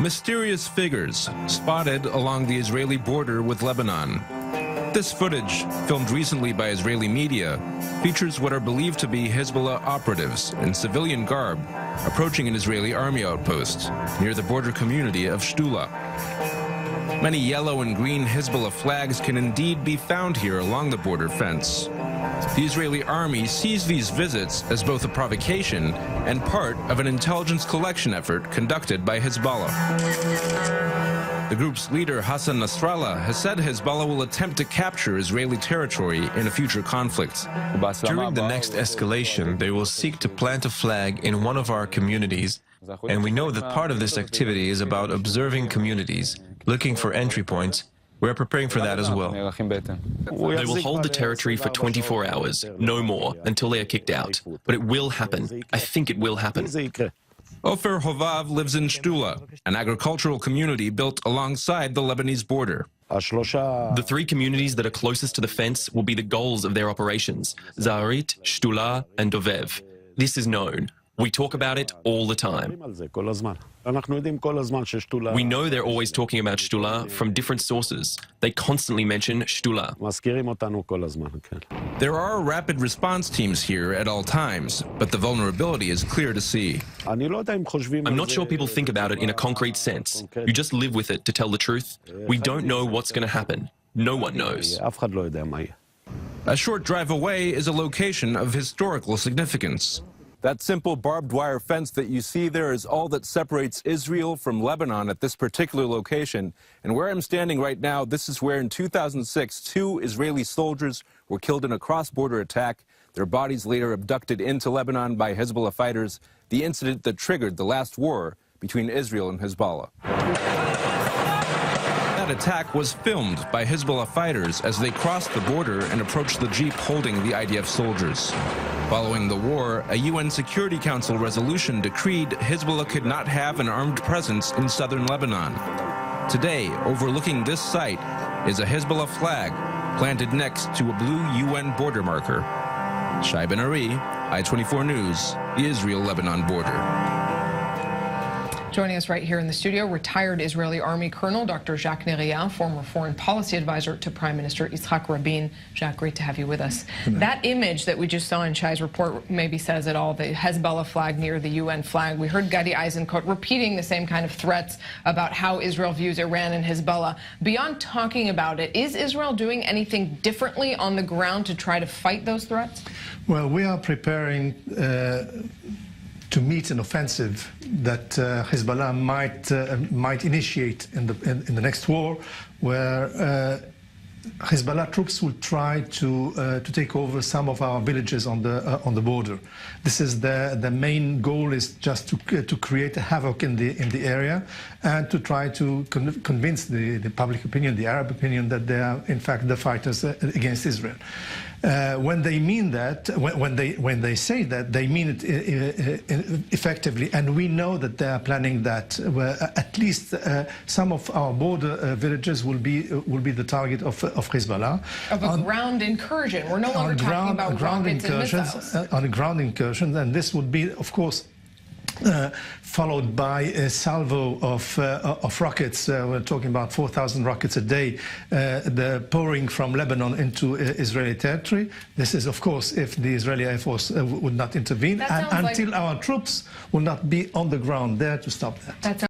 Mysterious figures spotted along the Israeli border with Lebanon. This footage, filmed recently by Israeli media, features what are believed to be Hezbollah operatives in civilian garb approaching an Israeli army outpost near the border community of Shtula. Many yellow and green Hezbollah flags can indeed be found here along the border fence. The Israeli army sees these visits as both a provocation and part of an intelligence collection effort conducted by Hezbollah. The group's leader, Hassan Nasrallah, has said Hezbollah will attempt to capture Israeli territory in a future conflict. During the next escalation, they will seek to plant a flag in one of our communities, and we know that part of this activity is about observing communities, looking for entry points. We're preparing for that as well. They will hold the territory for 24 hours, no more, until they are kicked out. But it will happen. I think it will happen. Ofer Hovav lives in Shtula, an agricultural community built alongside the Lebanese border. The three communities that are closest to the fence will be the goals of their operations: Zaharit, Shtula, and Dovev. This is known. We talk about it all the time. We know they're always talking about Shtula from different sources. They constantly mention Shtula. There are rapid response teams here at all times, but the vulnerability is clear to see. I'm not sure people think about it in a concrete sense. You just live with it, to tell the truth. We don't know what's going to happen. No one knows. A short drive away is a location of historical significance. That simple barbed wire fence that you see there is all that separates Israel from Lebanon at this particular location. And where I'm standing right now, this is where in 2006, 2 Israeli soldiers were killed in a cross-border attack. Their bodies later abducted into Lebanon by Hezbollah fighters, the incident that triggered the last war between Israel and Hezbollah. That attack was filmed by Hezbollah fighters as they crossed the border and approached the jeep holding the IDF soldiers. Following the war, a UN Security Council resolution decreed Hezbollah could not have an armed presence in southern Lebanon. Today, overlooking this site is a Hezbollah flag planted next to a blue UN border marker. Shai Ben-ari, I-24 News, the Israel-Lebanon border. Joining us right here in the studio, retired Israeli Army Colonel Dr. Jacques Neria, former foreign policy advisor to Prime Minister Yitzhak Rabin. Jacques, great to have you with us. That image that we just saw in Shai's report maybe says it all, the Hezbollah flag near the UN flag. We heard Gadi Eisenkot repeating the same kind of threats about how Israel views Iran and Hezbollah. Beyond talking about it, is Israel doing anything differently on the ground to try to fight those threats? Well, we are preparing to meet an offensive that Hezbollah might initiate in the next war, where Hezbollah troops will try to take over some of our villages on the border. This is the main goal, is just to create a havoc in the area and to try to convince the public opinion, the Arab opinion, that they are in fact the fighters against Israel. When they mean that, when they say that, they mean it effectively, and we know that they are planning that. At least some of our border villages will be the target of Hezbollah. Of a ground incursion. We're no longer talking about rockets and missiles. On a ground incursion, and this would be, of course, followed by a salvo of rockets. We're talking about 4,000 rockets a day, pouring from Lebanon into Israeli territory. This is, of course, if the Israeli Air Force would not intervene, and until our troops will not be on the ground there to stop that.